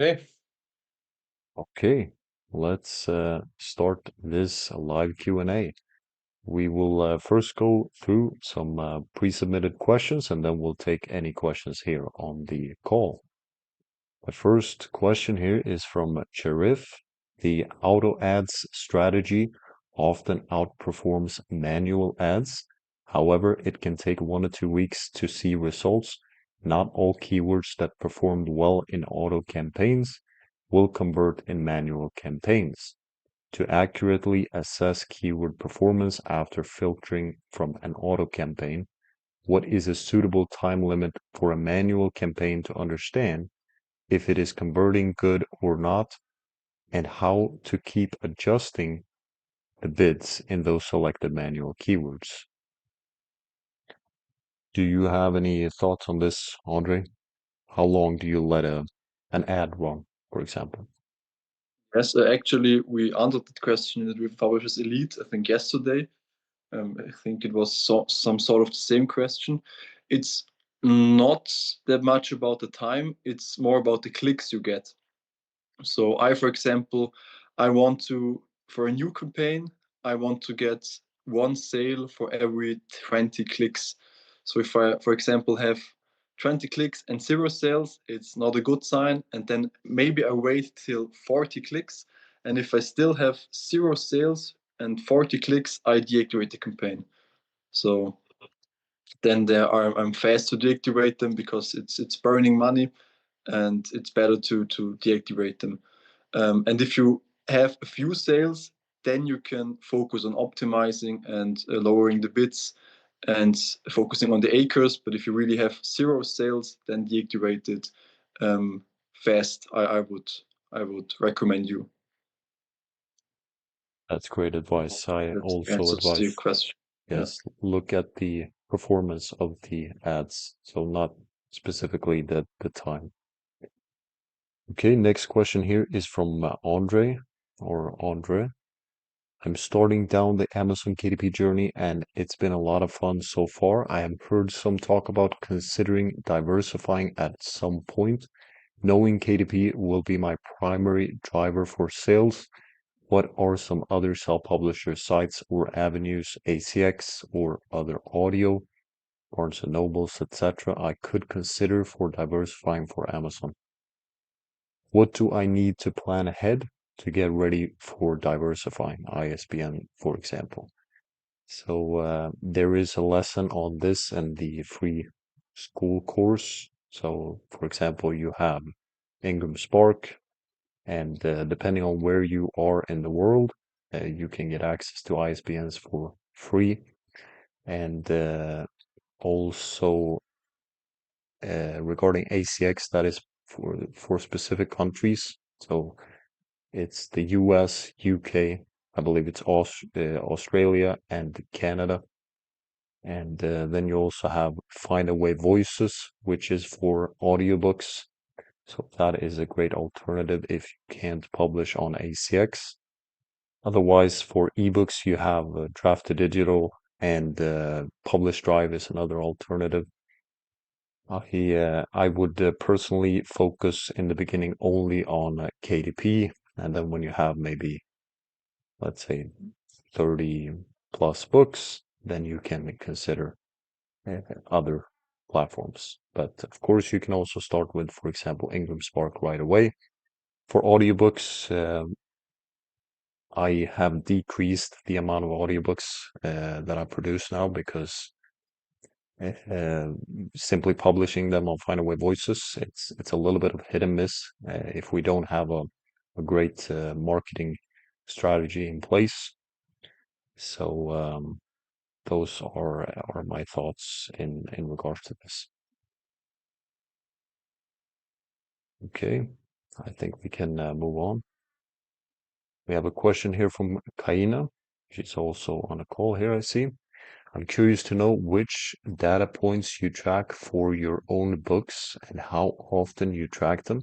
Okay. Okay, let's start this live Q&A. We will first go through some pre-submitted questions and then we'll take any questions here on the call. The first question here is from Sherif. The auto ads strategy often outperforms manual ads. However, it can take 1 to 2 weeks to see results. Not all keywords that performed well in auto campaigns will convert in manual campaigns. To accurately assess keyword performance after filtering from an auto campaign, what is a suitable time limit for a manual campaign to understand if it is converting good or not, and how to keep adjusting the bids in those selected manual keywords. Do you have any thoughts on this, Andre? How long do you let an ad run, for example? Yes, actually, we answered that question with Publishers Elite, I think, yesterday. I think it was some sort of the same question. It's not that much about the time, it's more about the clicks you get. So for example, for a new campaign, I want to get one sale for every 20 clicks. So if I, for example, have 20 clicks and 0 sales, it's not a good sign. And then maybe I wait till 40 clicks. And if I still have 0 sales and 40 clicks, I deactivate the campaign. So then I'm fast to deactivate them because it's burning money and it's better to deactivate them. And if you have a few sales, then you can focus on optimizing and lowering the bids and focusing on the acres. But if you really have 0 sales, then deactivate it fast. I would recommend you. That's great advice. I That also answers to your advise, question. Yeah. yes, look at the performance of the ads, so not specifically the time. Okay, next question here is from Andre or Andre. I'm starting down the Amazon KDP journey and it's been a lot of fun so far. I have heard some talk about considering diversifying at some point. Knowing KDP will be my primary driver for sales, what are some other self-publisher sites or avenues, ACX or other audio, Barnes& and Nobles, etc., I could consider for diversifying for Amazon? What do I need to plan ahead to get ready for diversifying ISBN, for example? So there is a lesson on this in the free school course. So, for example, you have Ingram Spark, and depending on where you are in the world, you can get access to ISBNs for free. And also regarding ACX, that is for specific countries. So it's the US, UK, I believe it's Australia and Canada. And then you also have Findaway Voices, which is for audiobooks. So that is a great alternative if you can't publish on ACX. Otherwise, for ebooks, you have Draft to Digital and Publish Drive is another alternative. I would personally focus in the beginning only on KDP, and then when you have maybe, let's say, 30 plus books, then you can consider other platforms. But of course, you can also start with, for example, Ingram Spark right away. For audiobooks, I have decreased the amount of audiobooks that I produce now because uh, simply publishing them on Findaway Voices, it's a little bit of hit and miss if we don't have a great marketing strategy in place. So those are my thoughts in regards to this. Okay, I think we can move on. We have a question here from Cainna. She's also on a call here, I see. I'm curious to know which data points you track for your own books and how often you track them.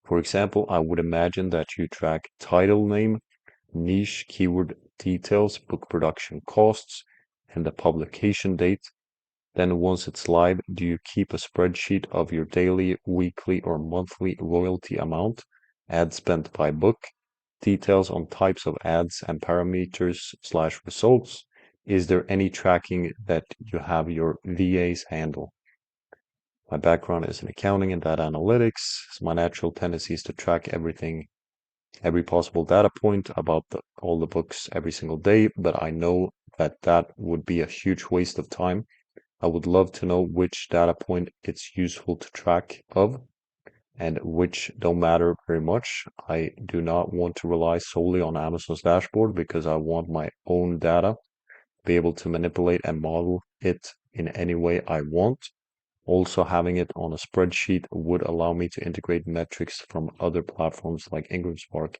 For example, I would imagine that you track title name, niche keyword details, book production costs, and the publication date. Then once it's live, do you keep a spreadsheet of your daily, weekly, or monthly royalty amount, ad spent by book, details on types of ads and parameters/results? Is there any tracking that you have your VAs handle? My background is in accounting and data analytics. So my natural tendency is to track everything, every possible data point about all the books every single day, but I know that that would be a huge waste of time. I would love to know which data point it's useful to track of and which don't matter very much. I do not want to rely solely on Amazon's dashboard because I want my own data, be able to manipulate and model it in any way I want. Also, having it on a spreadsheet would allow me to integrate metrics from other platforms like IngramSpark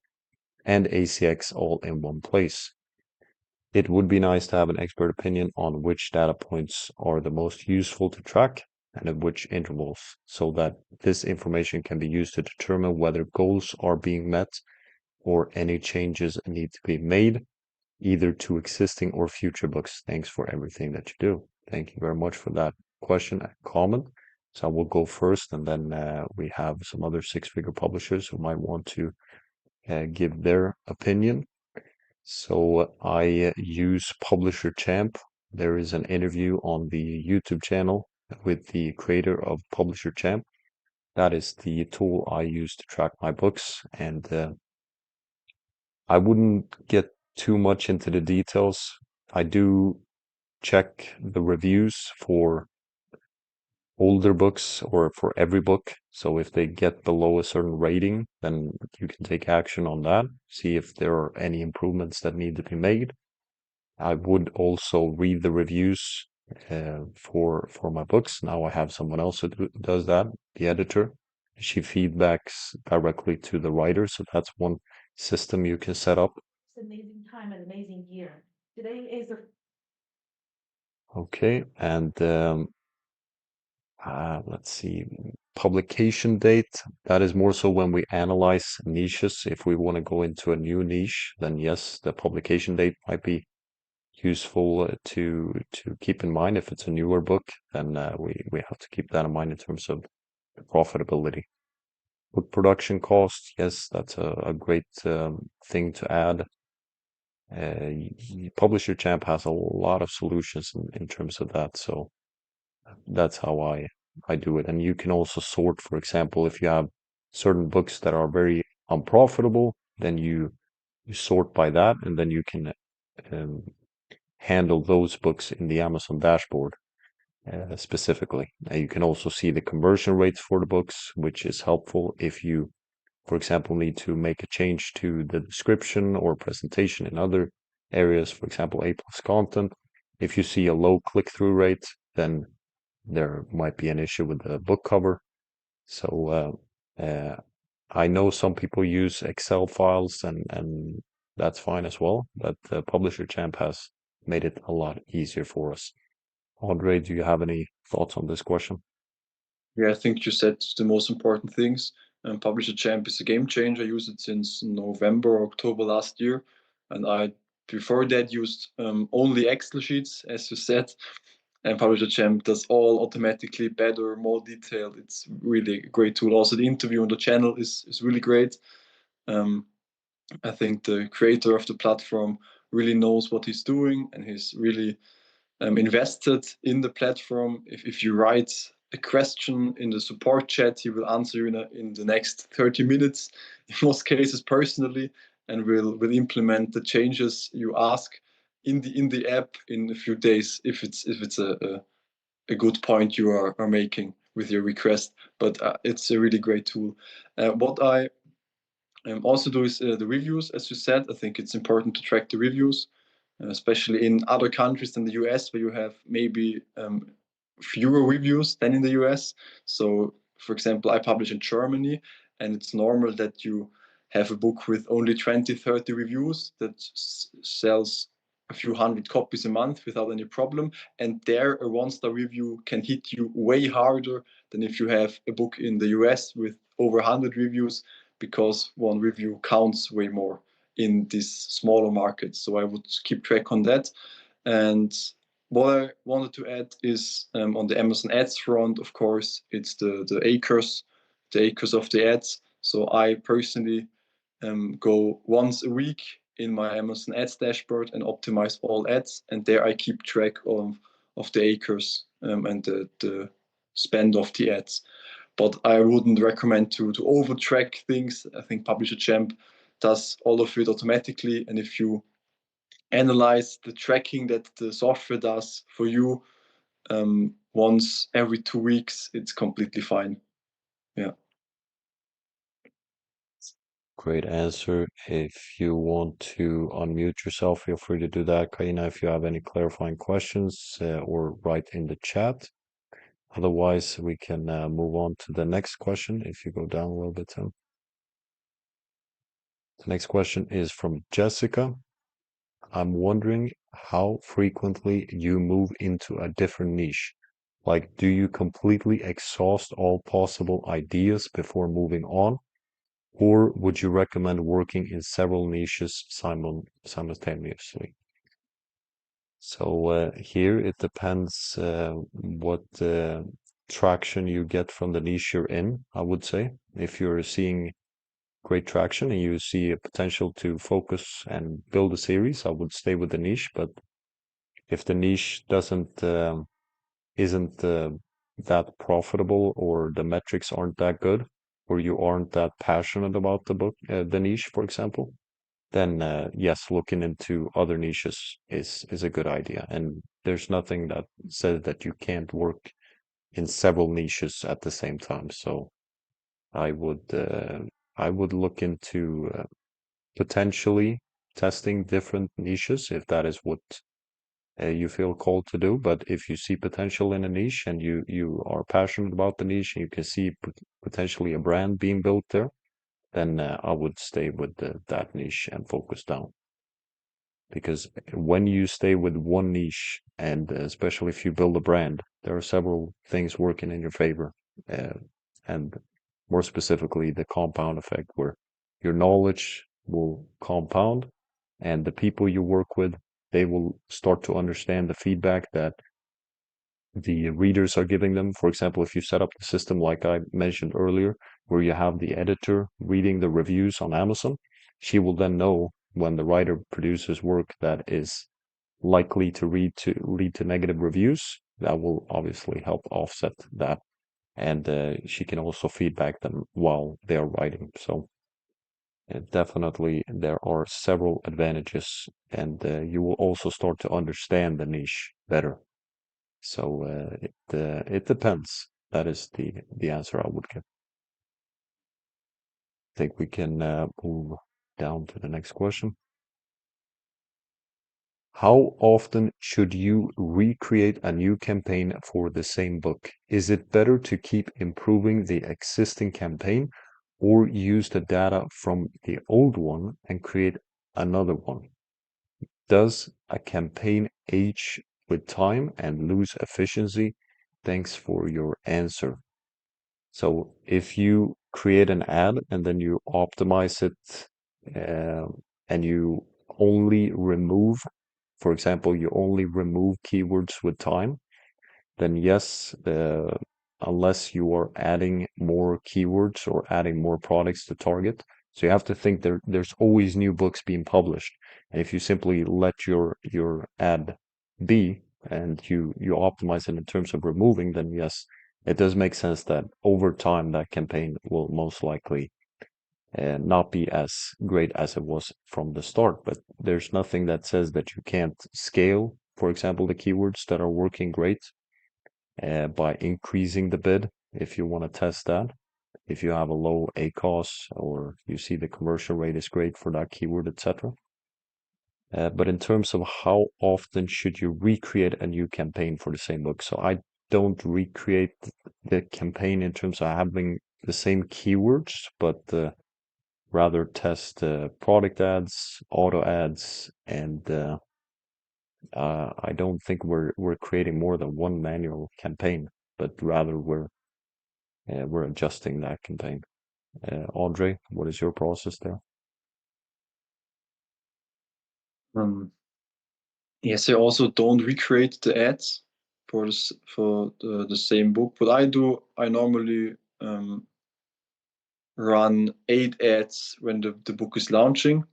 and ACX all in one place. It would be nice to have an expert opinion on which data points are the most useful to track and at which intervals, so that this information can be used to determine whether goals are being met or any changes need to be made, either to existing or future books. Thanks for everything that you do. Thank you very much for that question and comment. So I will go first, and then we have some other six-figure publishers who might want to give their opinion. So I use Publisher Champ. There is an interview on the YouTube channel with the creator of Publisher Champ. That is the tool I use to track my books, and I wouldn't get too much into the details. I do check the reviews for older books or for every book. So if they get below a certain rating, then you can take action on that, see if there are any improvements that need to be made. I would also read the reviews for my books. Now I have someone else who does that, the editor. She feedbacks directly to the writer, so that's one system you can set up. It's an amazing time and amazing year. Today is the Okay, and let's see, publication date. That is more so when we analyze niches. If we want to go into a new niche, then yes, the publication date might be useful to keep in mind. If it's a newer book, then we have to keep that in mind in terms of the profitability. Book production costs, yes, that's a great thing to add. Publisher Champ has a lot of solutions in terms of that, so that's how I do it. And you can also sort, for example, if you have certain books that are very unprofitable, then you sort by that, and then you can um, handle those books in the Amazon dashboard specifically. You can also see the conversion rates for the books, which is helpful if you, for example, need to make a change to the description or presentation in other areas, for example, A+ content. If you see a low click-through rate, then there might be an issue with the book cover. So I know some people use Excel files, and that's fine as well, but the Publisher Champ has made it a lot easier for us. Andre, do you have any thoughts on this question? Yeah, I think you said the most important things. Publisher Champ is a game changer. I use it since November or October last year, and I before that used only Excel sheets, as you said. And Publisher Champ does all automatically, better, more detailed. It's really a great tool. Also, the interview on the channel is really great. I think the creator of the platform really knows what he's doing, and he's really invested in the platform. If you write a question in the support chat, he will answer you in the next 30 minutes, in most cases personally, and will implement the changes you ask in the app in a few days if it's a good point you are making with your request. But it's a really great tool. What I also do is the reviews, as you said. I think it's important to track the reviews, especially in other countries than the US, where you have maybe fewer reviews than in the US. So, for example, I publish in Germany, and it's normal that you have a book with only 20, 30 reviews that sells a few hundred copies a month without any problem. And there, a one-star review can hit you way harder than if you have a book in the US with over 100 reviews, because one review counts way more in these smaller markets. So I would keep track on that. And what I wanted to add is on the Amazon ads front, of course, it's the acres of the ads. So I personally go once a week in my Amazon ads dashboard and optimize all ads. And there I keep track of the acres and the spend of the ads. But I wouldn't recommend to over track things. I think Publisher Champ does all of it automatically. And if you analyze the tracking that the software does for you once every 2 weeks, it's completely fine. Yeah. Great answer. If you want to unmute yourself, feel free to do that, Cainna, if you have any clarifying questions or write in the chat. Otherwise, we can move on to the next question if you go down a little bit, Tim. The next question is from Jessica. I'm wondering how frequently you move into a different niche. Like, do you completely exhaust all possible ideas before moving on? Or would you recommend working in several niches simultaneously? So here it depends what traction you get from the niche you're in, I would say. If you're seeing great traction and you see a potential to focus and build a series, I would stay with the niche. But if the niche isn't that profitable or the metrics aren't that good, or you aren't that passionate about the niche, for example, then yes, looking into other niches is a good idea. And there's nothing that says that you can't work in several niches at the same time. So I would look into potentially testing different niches if that is what you feel called to do. But if you see potential in a niche and you are passionate about the niche and you can see potentially a brand being built there, then I would stay with that niche and focus down. Because when you stay with one niche, and especially if you build a brand, there are several things working in your favor. And more specifically, the compound effect, where your knowledge will compound and the people you work with, they will start to understand the feedback that the readers are giving them. For example, if you set up the system like I mentioned earlier, where you have the editor reading the reviews on Amazon, she will then know when the writer produces work that is likely to lead to negative reviews. That will obviously help offset that, and she can also feedback them while they are writing. So definitely there are several advantages, and you will also start to understand the niche better. So it depends. That is the answer I would give. I think we can move down to the next question. How often should you recreate a new campaign for the same book? Is it better to keep improving the existing campaign or use the data from the old one and create another one? Does a campaign age with time and lose efficiency? Thanks for your answer. So if you create an ad and then you optimize it and you only remove, for example, you only remove keywords with time, then yes, unless you are adding more keywords or adding more products to target. So you have to think there's always new books being published. And if you simply let your ad be and you optimize it in terms of removing, then yes, it does make sense that over time that campaign will most likely not be as great as it was from the start. But there's nothing that says that you can't scale, for example, the keywords that are working great by increasing the bid if you want to test that. If you have a low ACoS or you see the conversion rate is great for that keyword, etc. But in terms of how often should you recreate a new campaign for the same book? So I don't recreate the campaign in terms of having the same keywords, but rather test product ads, auto ads, and I don't think we're creating more than one manual campaign, but rather we're adjusting that campaign. Andre, what is your process there? Um, Yes, I also don't recreate the ads for the same book. What I do, I normally run 8 ads when the book is launching,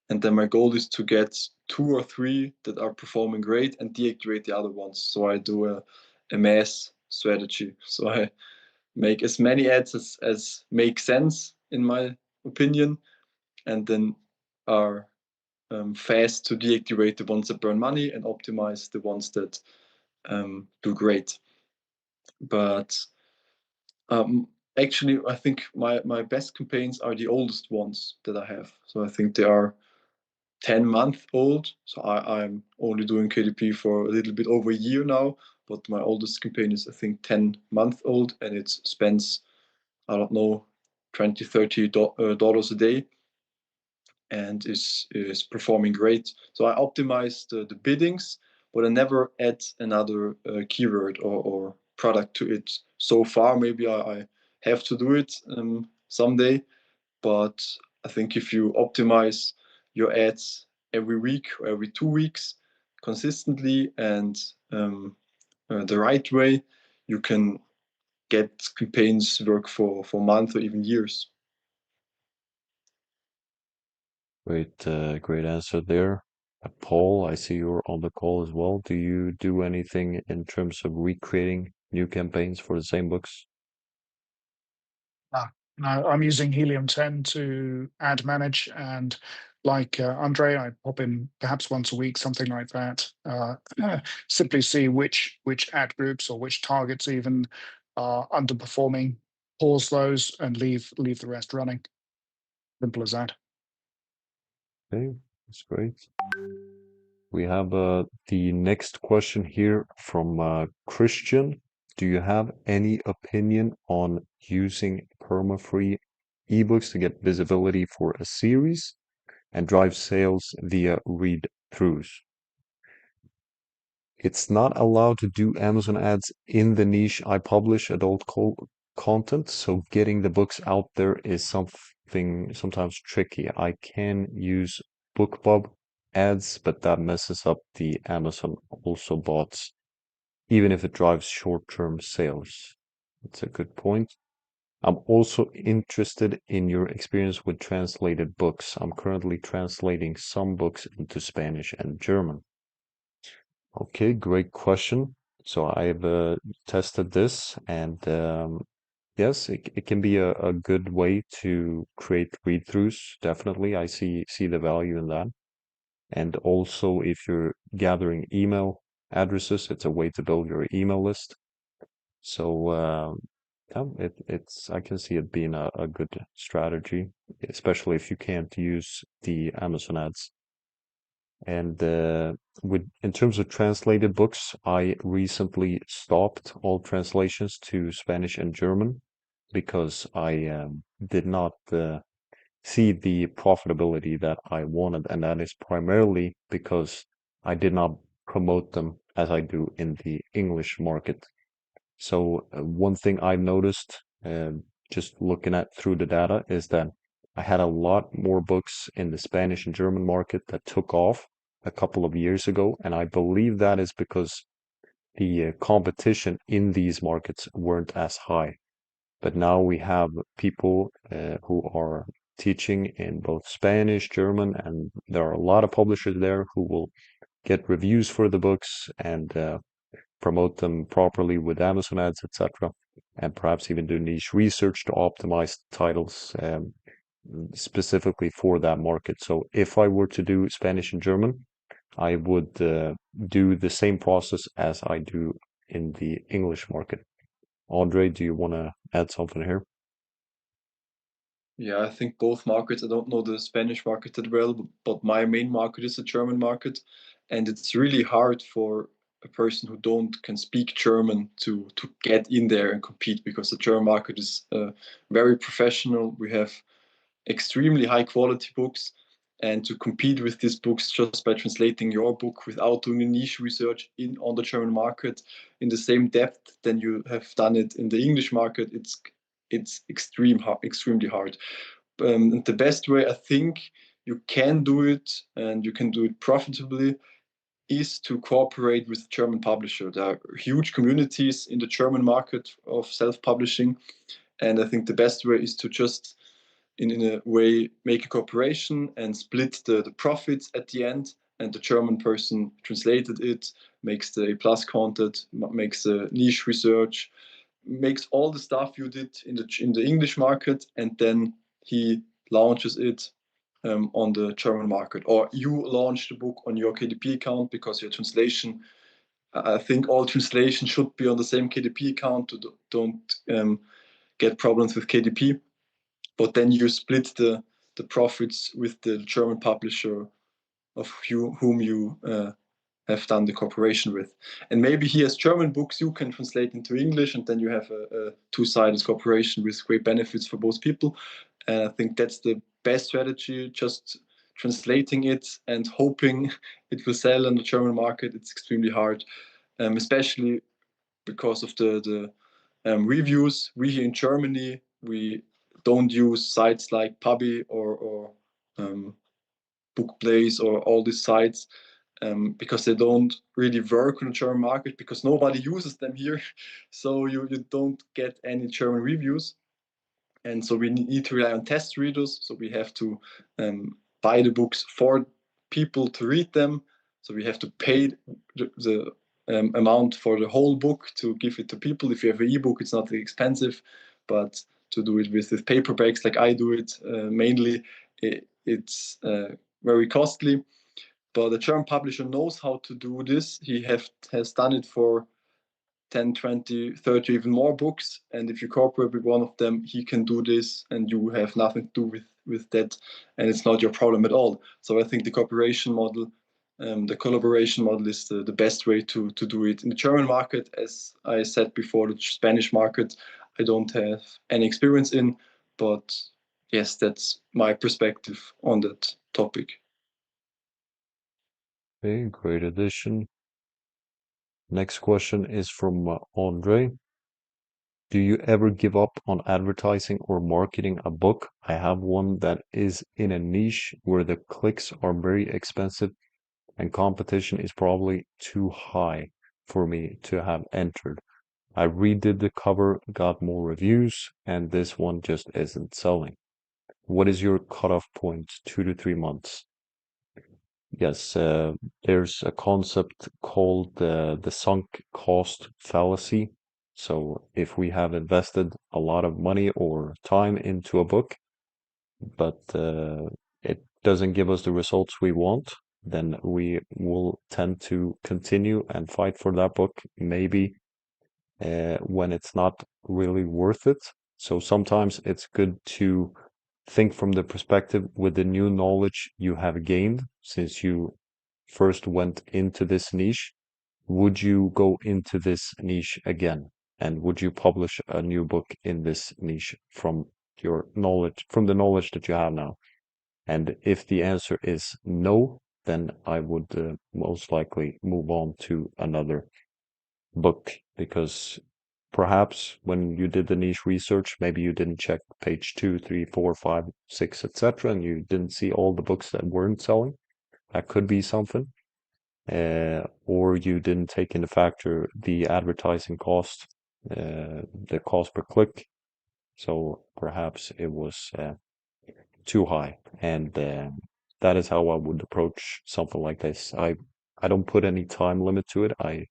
and then my goal is to get 2 or 3 that are performing great and deactivate the other ones. So I do a mass strategy. So I make as many ads as make sense in my opinion, and then are fast to deactivate the ones that burn money and optimize the ones that do great. But actually, I think my best campaigns are the oldest ones that I have. So I think they are 10-month old. So I'm only doing KDP for a little bit over a year now, but my oldest campaign is, I think, 10-month old, and it spends, I don't know, $20-$30 a day, and is performing great. So I optimize the biddings, but I never add another keyword or product to it so far. Maybe I have to do it someday, but I think if you optimize your ads every week or every 2 weeks consistently and the right way, you can get campaigns work for months or even years. Great answer there. Paul, I see you're on the call as well. Do you do anything in terms of recreating new campaigns for the same books? No, I'm using Helium 10 to ad manage, and like Andre, I pop in perhaps once a week, something like that. Simply see which ad groups or which targets even are underperforming, pause those, and leave the rest running. Simple as that. Okay, that's great. We have the next question here from Christian. Do you have any opinion on using perma-free ebooks to get visibility for a series and drive sales via read-throughs? It's not allowed to do Amazon ads in the niche I publish adult content, so getting the books out there is something sometimes tricky. I can use BookBub ads, but that messes up the Amazon also bots, even if it drives short-term sales. That's a good point. I'm also interested in your experience with translated books. I'm currently translating some books into Spanish and German. Okay, great question. So I've tested this, and yes, it can be a good way to create read-throughs. Definitely, I see the value in that. And also, if you're gathering email addresses, it's a way to build your email list. So yeah, it's I can see it being a good strategy, especially if you can't use the Amazon ads. And in terms of translated books, I recently stopped all translations to Spanish and German because I did not see the profitability that I wanted, and that is primarily because I did not promote them as I do in the English market. So one thing I've noticed, just looking at through the data, is that I had a lot more books in the Spanish and German market that took off a couple of years ago, and I believe that is because the competition in these markets weren't as high. But now we have people who are teaching in both Spanish, German, and there are a lot of publishers there who will get reviews for the books and promote them properly with Amazon ads, etc., and perhaps even do niche research to optimize titles specifically for that market. So if I were to do Spanish and German, I would do the same process as I do in the English market. Andre, do you want to add something here? Yeah, I think both markets. I don't know the Spanish market that well, but my main market is the German market, and it's really hard for a person who don't can speak German to get in there and compete, because the German market is very professional. We have extremely high quality books, and to compete with these books just by translating your book without doing a niche research on the German market in the same depth than you have done it in the English market, it's extremely hard. And the best way I think you can do it, and you can do it profitably, is to cooperate with German publisher. There are huge communities in the German market of self-publishing, and I think the best way is to just in a way make a cooperation and split the profits at the end, and the German person translated it, makes the A+ content, makes the niche research, makes all the stuff you did in the English market, and then he launches it on the German market. Or you launch the book on your KDP account because your translation, I think all translation should be on the same KDP account to don't get problems with KDP. But then you split the profits with the German publisher of whom you have done the cooperation with. And maybe he has German books you can translate into English, and then you have a two-sided cooperation with great benefits for both people. And I think that's the best strategy, just translating it and hoping it will sell on the German market. It's extremely hard, especially because of the reviews. We here in Germany, we don't use sites like Pubi or Bookplace or all these sites because they don't really work on the German market because nobody uses them here. So you don't get any German reviews. And so we need to rely on test readers. So we have to buy the books for people to read them. So we have to pay the amount for the whole book to give it to people. If you have an ebook, it's not expensive, but to do it with paperbacks like I do it mainly, it's very costly. But the German publisher knows how to do this. He has done it for 10, 20, 30, even more books. And if you cooperate with one of them, he can do this and you have nothing to do with that. And it's not your problem at all. So I think the cooperation model, the collaboration model is the best way to do it. In the German market, as I said before, the Spanish market, I don't have any experience in, but yes, that's my perspective on that topic. Okay, great addition. Next question is from Andre. Do you ever give up on advertising or marketing a book? I have one that is in a niche where the clicks are very expensive and competition is probably too high for me to have entered. I redid the cover, got more reviews, and this one just isn't selling. What is your cutoff point? 2 to 3 months? Yes, there's a concept called the sunk cost fallacy. So if we have invested a lot of money or time into a book, but it doesn't give us the results we want, then we will tend to continue and fight for that book, maybe when it's not really worth it. So sometimes it's good to think from the perspective with the new knowledge you have gained since you first went into this niche. Would you go into this niche again? And would you publish a new book in this niche from your knowledge, from the knowledge that you have now? And if the answer is no, then I would most likely move on to another book because perhaps when you did the niche research, maybe you didn't check page 2, 3, 4, 5, 6, etc., and you didn't see all the books that weren't selling. That could be something. Or you didn't take into factor the advertising cost, the cost per click. So perhaps it was too high. And that is how I would approach something like this. I don't put any time limit to it. I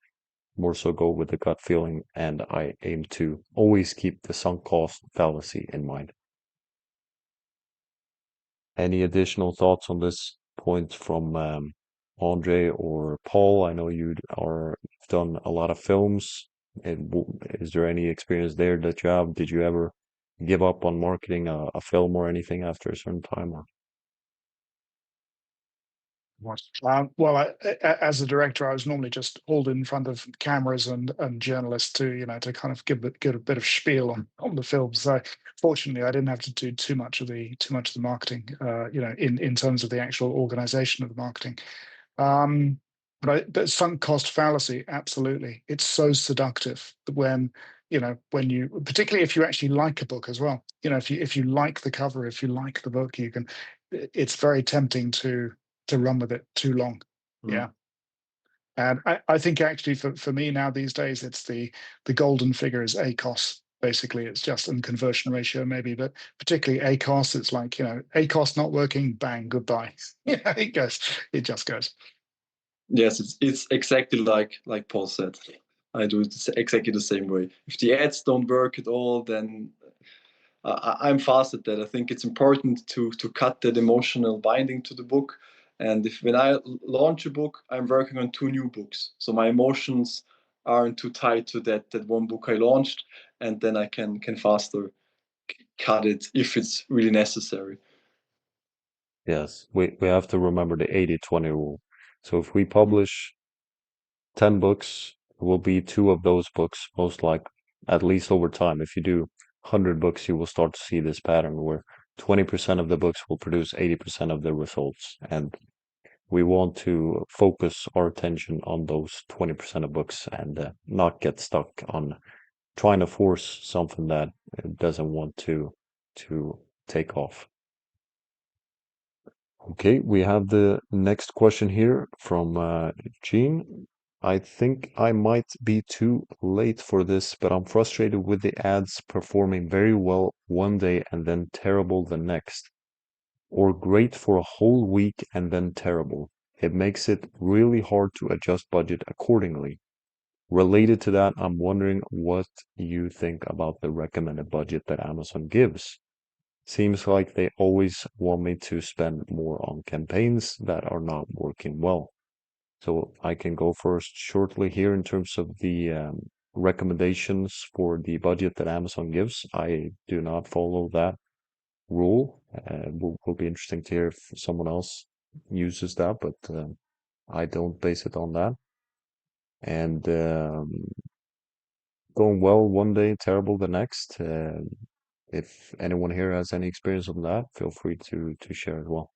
more so go with the gut feeling, and I aim to always keep the sunk cost fallacy in mind. Any additional thoughts on this point from Andre or Paul? I know you've done a lot of films. Is there any experience there that you have? Did you ever give up on marketing a film or anything after a certain time? Or? Well, as a director, I was normally just hauled in front of cameras and journalists to kind of give a bit of spiel on the films. So fortunately, I didn't have to do too much of the marketing, in terms of the actual organization of the marketing. But sunk cost fallacy, absolutely. It's so seductive when you, particularly if you actually like a book as well. If you like the cover, if you like the book, it's very tempting to run with it too long. Yeah. And I think actually for me now these days, it's the golden figure is ACOS. Basically, it's just in conversion ratio maybe, but particularly ACOS, it's like, ACOS not working, bang, goodbye. Yeah, it just goes. Yes, it's exactly like Paul said. I do it exactly the same way. If the ads don't work at all, then I'm fast at that. I think it's important to cut that emotional binding to the book. And when I launch a book, I'm working on 2 new books, so my emotions aren't too tied to that one book I launched, and then I can faster cut it if it's really necessary. Yes, we have to remember the 80-20 rule. So if we publish 10 books, it will be 2 of those books, most like, at least over time. If you do 100 books, you will start to see this pattern where 20% of the books will produce 80% of the results. And we want to focus our attention on those 20% of books and not get stuck on trying to force something that doesn't want to take off. Okay, we have the next question here from Jean. I think I might be too late for this, but I'm frustrated with the ads performing very well one day and then terrible the next, or great for a whole week and then terrible. It makes it really hard to adjust budget accordingly. Related to that, I'm wondering what you think about the recommended budget that Amazon gives. Seems like they always want me to spend more on campaigns that are not working well. So I can go first shortly here in terms of the recommendations for the budget that Amazon gives. I do not follow that rule. Will be interesting to hear if someone else uses that, but I don't base it on that. And going well one day, terrible the next. If anyone here has any experience on that, feel free to share as well.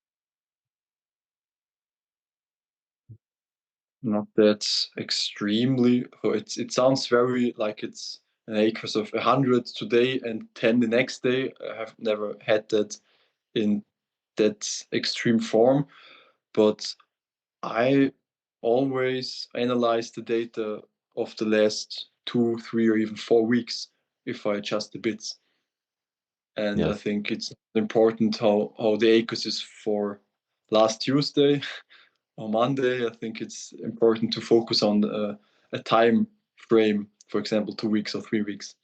Not that extremely. So it sounds very like it's an acres of 100 today and 10 the next day. I have never had that in that extreme form, but I always analyze the data of the last 2, 3, or even 4 weeks if I adjust the bits. And I Yes. think it's important how the ACOS is for last Tuesday or Monday. I think it's important to focus on a time frame, for example, 2 weeks or 3 weeks,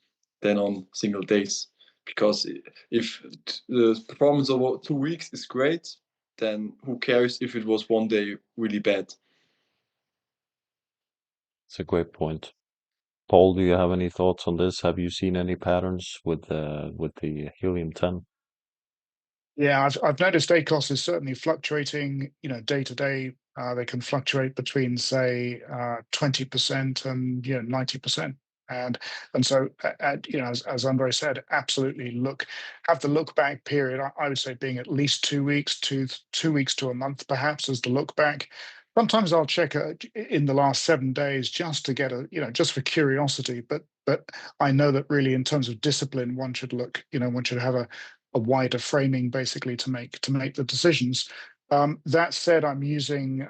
than on single days. Because if the performance over 2 weeks is great, then who cares if it was one day really bad? It's a great point. Paul, do you have any thoughts on this? Have you seen any patterns with the Helium 10? Yeah, I've noticed ACOS is certainly fluctuating, day to day. They can fluctuate between, say, 20% and 90%. And so, as Andre said, absolutely have the look back period. I would say being at least 2 weeks to 2 weeks to a month, perhaps, as the look back. Sometimes I'll check in the last 7 days just to get just for curiosity. But I know that really, in terms of discipline, one should one should have a wider framing basically to make the decisions. That said, I'm using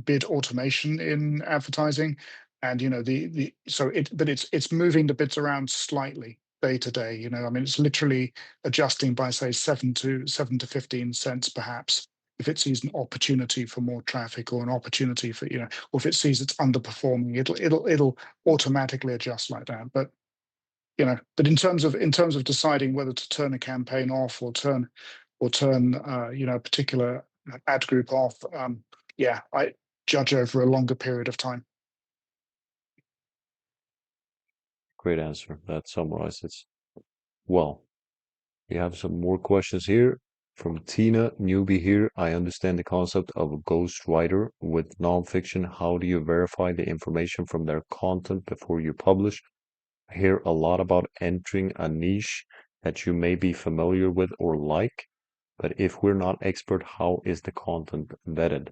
bid automation in advertising, and but it's moving the bids around slightly day to day. I mean, it's literally adjusting by say 7 to 15 cents perhaps if it sees an opportunity for more traffic or an opportunity for or if it sees it's underperforming, it'll automatically adjust like that. But in terms of deciding whether to turn a campaign off or turn a particular ad group off, I judge over a longer period of time. Great answer. That summarizes well. We have some more questions here from Tina, newbie here. I understand the concept of a ghostwriter with nonfiction. How do you verify the information from their content before you publish? I hear a lot about entering a niche that you may be familiar with or like, but if we're not expert, how is the content vetted?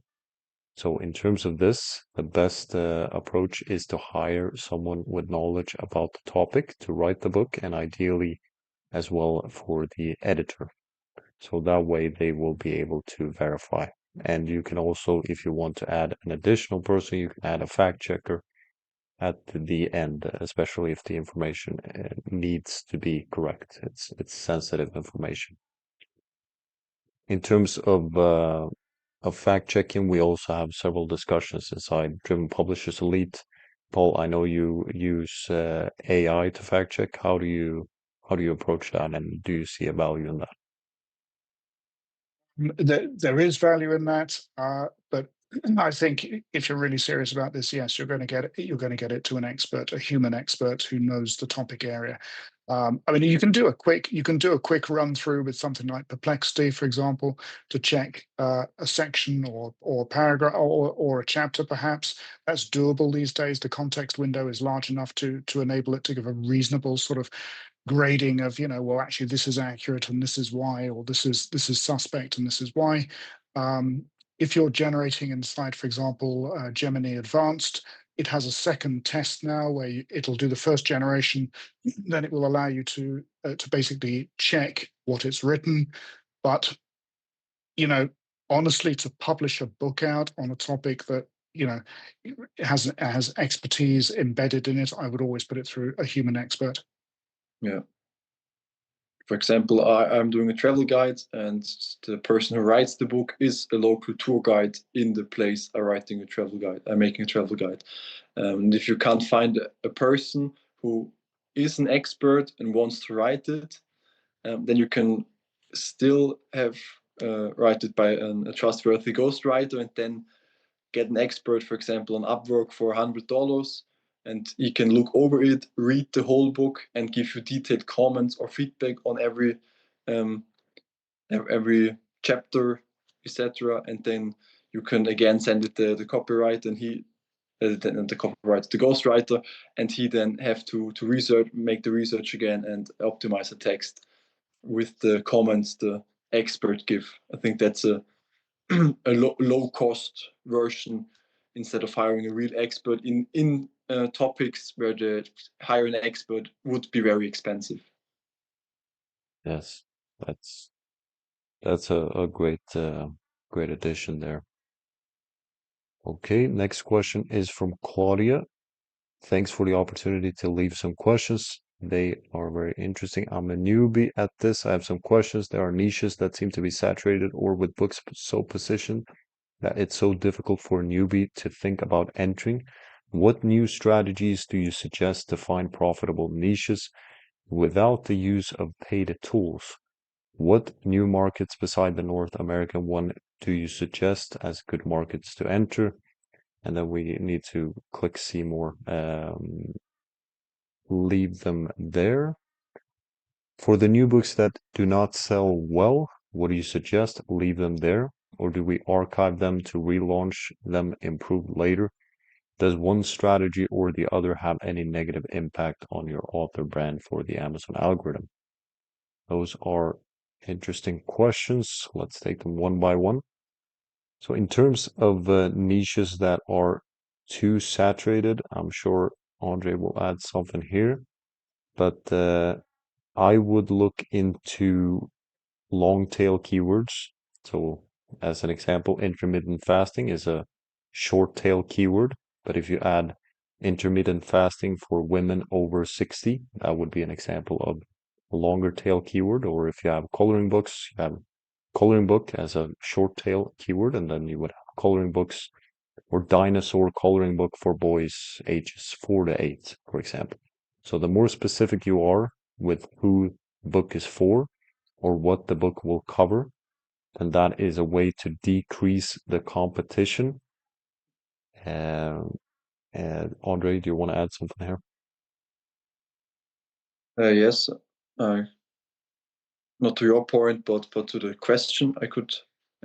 So in terms of this, the best approach is to hire someone with knowledge about the topic to write the book, and ideally as well for the editor. So that way they will be able to verify And you can also, if you want to add an additional person, you can add a fact checker at the end, especially if the information needs to be correct. It's sensitive information. In terms of fact checking, we also have several discussions inside Driven Publishers Elite. Paul, I know you use AI to fact check. How do you approach that, and do you see a value in that? There is value in that, but I think if you're really serious about this, yes, you're going to get it to an expert, a human expert who knows the topic area. I mean, you can do a quick run through with something like Perplexity, for example, to check a section or paragraph or a chapter. Perhaps that's doable these days. The context window is large enough to enable it to give a reasonable sort of grading of, well, actually this is accurate and this is why, or this is suspect and this is why. If you're generating inside, for example, Gemini Advanced, it has a second test now where it'll do the first generation, then it will allow you to basically check what it's written. But honestly, to publish a book out on a topic that has expertise embedded in it, I would always put it through a human expert. Yeah. For example, I'm doing a travel guide, and the person who writes the book is a local tour guide in the place I'm making a travel guide. And if you can't find a person who is an expert and wants to write it, then you can still have write it by a trustworthy ghostwriter, and then get an expert, for example, on Upwork for $100, and he can look over it, read the whole book, and give you detailed comments or feedback on every chapter, etc. And then you can again send it the copyright, and the copyright, the ghostwriter, and he then have to make the research again and optimize the text with the comments the expert give. I think that's a low cost version, instead of hiring a real expert in topics where the hiring an expert would be very expensive. Yes, that's a great addition there. Okay, next question is from Claudia. Thanks for the opportunity to leave some questions. They are very interesting. I'm a newbie at this. I have some questions. There are niches that seem to be saturated or with books so positioned that it's so difficult for a newbie to think about entering. What new strategies do you suggest to find profitable niches without the use of paid tools? What new markets beside the North American one do you suggest as good markets to enter? And then we need to click see more. Leave them there. For the new books that do not sell well, what do you suggest? Leave them there, or do we archive them to relaunch them improved later? Does one strategy or the other have any negative impact on your author brand for the Amazon algorithm? Those are interesting questions. Let's take them one by one. So in terms of niches that are too saturated, I'm sure Andre will add something here, but I would look into long tail keywords. So as an example, intermittent fasting is a short tail keyword, but if you add intermittent fasting for women over 60, that would be an example of a longer tail keyword. Or if you have coloring books, you have coloring book as a short tail keyword, and then you would have coloring books or dinosaur coloring book for boys ages 4 to 8, for example. So the more specific you are with who the book is for or what the book will cover, then that is a way to decrease the competition. And Andre, do you want to add something here? Yes, not to your point, but to the question, I could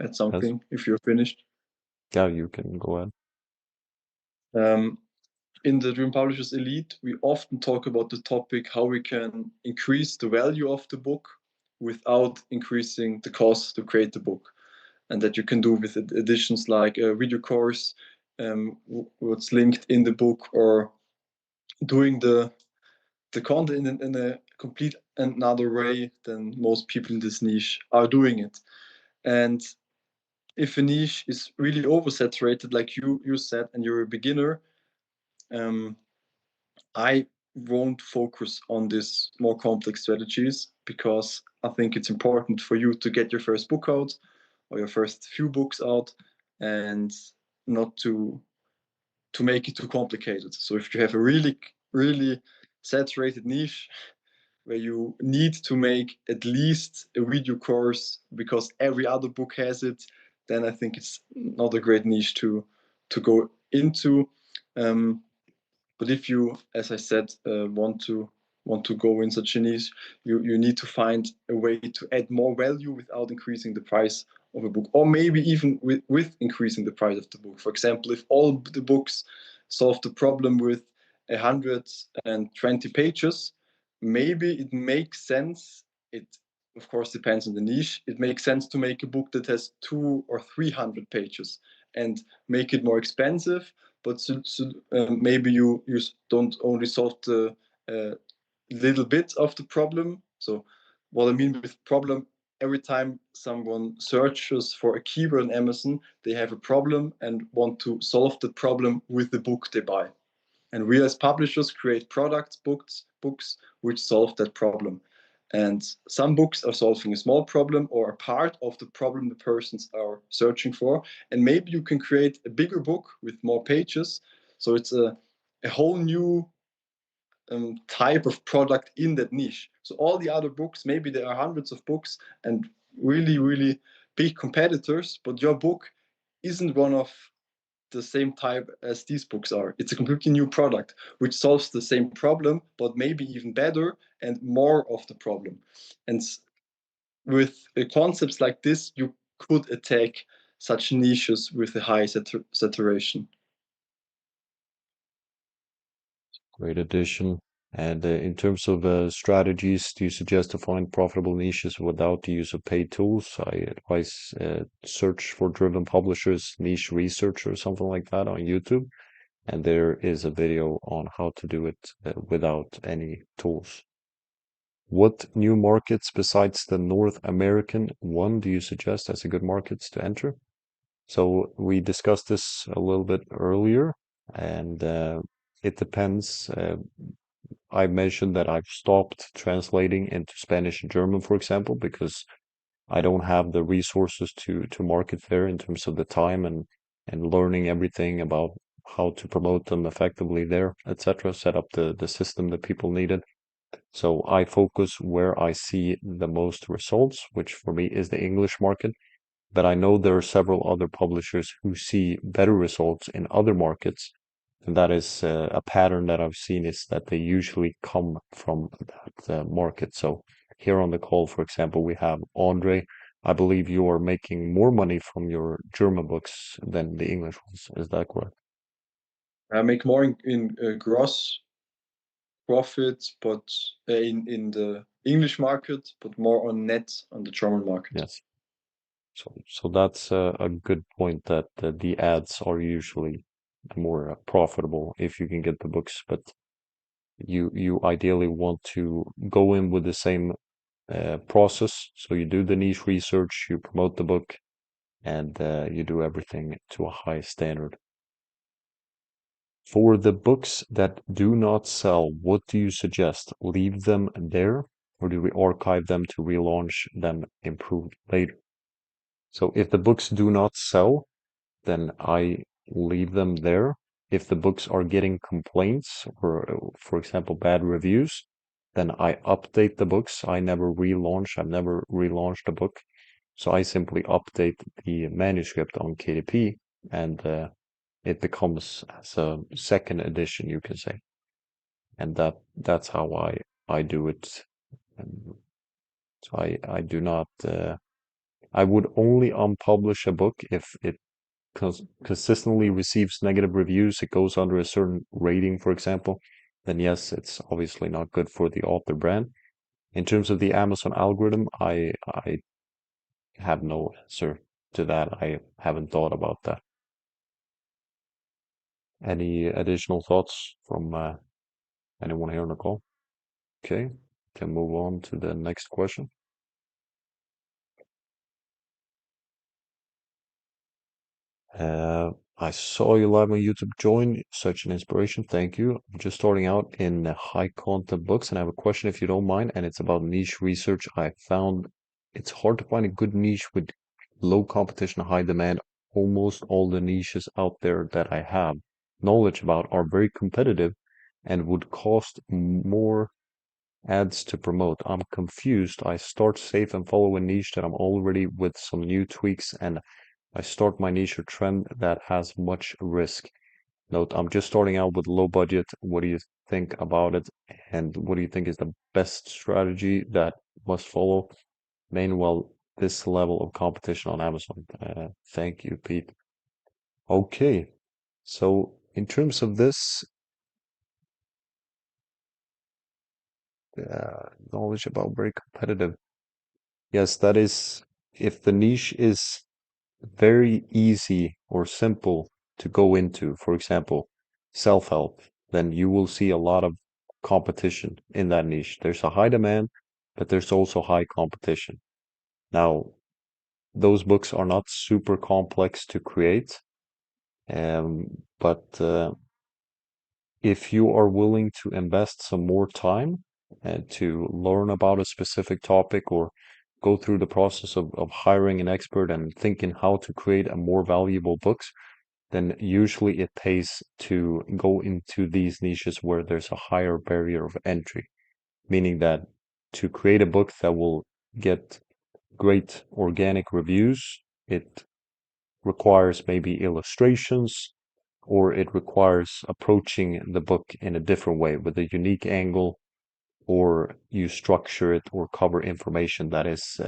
add something if you're finished. Yeah, you can go ahead. In the Dream Publishers Elite, we often talk about the topic how we can increase the value of the book without increasing the cost to create the book. And that you can do with additions like a video course, what's linked in the book, or doing the content in a complete another way than most people in this niche are doing it. And if a niche is really oversaturated, like you said, and you're a beginner, I won't focus on these more complex strategies, because I think it's important for you to get your first book out or your first few books out, and not to make it too complicated. So if you have a really saturated niche where you need to make at least a video course because every other book has it, then I think it's not a great niche to go into. But if you, as I said, want to go in such a niche, you need to find a way to add more value without increasing the price of a book, or maybe even with increasing the price of the book. For example, if all the books solve the problem with 120 pages, maybe it makes sense. It of course depends on the niche. It makes sense to make a book that has 200 or 300 pages and make it more expensive. But maybe you don't only solve the little bit of the problem. So what I mean with problem, every time someone searches for a keyword on Amazon, they have a problem and want to solve the problem with the book they buy. And we as publishers create products, books which solve that problem. And some books are solving a small problem or a part of the problem the persons are searching for. And maybe you can create a bigger book with more pages. So it's a whole new type of product in that niche. So all the other books, maybe there are hundreds of books and really big competitors, but your book isn't one of the same type as these books are. It's a completely new product which solves the same problem, but maybe even better and more of the problem. And with concepts like this, you could attack such niches with a high saturation. Great addition. And in terms of strategies, do you suggest to find profitable niches without the use of paid tools? I advise search for driven publishers, niche research, or something like that on YouTube. And there is a video on how to do it without any tools. What new markets besides the North American one do you suggest as a good markets to enter? So we discussed this a little bit earlier, and it depends. I mentioned that I've stopped translating into Spanish and German, for example, because I don't have the resources to market there in terms of the time and learning everything about how to promote them effectively there, etc. Set up the system that people needed. So I focus where I see the most results, which for me is the English market. But I know there are several other publishers who see better results in other markets. And that is a pattern that I've seen is that they usually come from that market. So here on the call, for example, we have Andre. I believe you are making more money from your German books than the English ones. Is that correct? I make more in gross profits, but in the English market, but more on net on the German market. Yes. So that's a good point that the ads are usually more profitable if you can get the books, but you ideally want to go in with the same process. So you do the niche research, you promote the book, and you do everything to a high standard. For the books that do not sell, what do you suggest? Leave them there, or do we archive them to relaunch them improved later? So if the books do not sell, then I leave them there. If the books are getting complaints or, for example, bad reviews, then I update the books. I've never relaunched a book. So I simply update the manuscript on KDP and it becomes as a second edition, you can say. And that's how I do it. And so I do not, I would only unpublish a book if it consistently receives negative reviews, it goes under a certain rating, for example, then yes, it's obviously not good for the author brand. In terms of the Amazon algorithm, I have no answer to that. I haven't thought about that. Any additional thoughts from anyone here on the call? Okay, can move on to the next question. I saw you live on YouTube. Join, such an inspiration. Thank you. I'm just starting out in high content books, and I have a question if you don't mind, and it's about niche research. I found it's hard to find a good niche with low competition, high demand. Almost all the niches out there that I have knowledge about are very competitive and would cost more ads to promote. I'm confused. I start safe and follow a niche that I'm already with some new tweaks, and I start my niche or trend that has much risk. Note, I'm just starting out with low budget. What do you think about it? And what do you think is the best strategy that must follow? Meanwhile, this level of competition on Amazon. Thank you, Pete. Okay, so in terms of this, knowledge about very competitive. Yes, that is, if the niche is very easy or simple to go into, for example, self-help, then you will see a lot of competition in that niche. There's a high demand, but there's also high competition. Now, those books are not super complex to create, but if you are willing to invest some more time and to learn about a specific topic or go through the process of hiring an expert and thinking how to create a more valuable books, then usually it pays to go into these niches where there's a higher barrier of entry, meaning that to create a book that will get great organic reviews, it requires maybe illustrations, or it requires approaching the book in a different way with a unique angle, or you structure it or cover information that is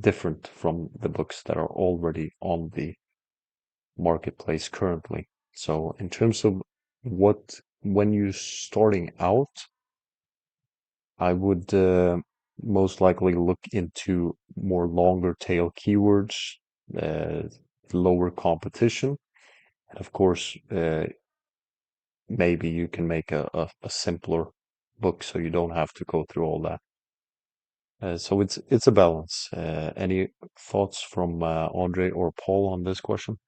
different from the books that are already on the marketplace currently. So in terms of when you're starting out, I would most likely look into more longer tail keywords, uh, lower competition. And of course, maybe you can make a simpler book so you don't have to go through all that. So it's a balance. Any thoughts from Andre or Paul on this question?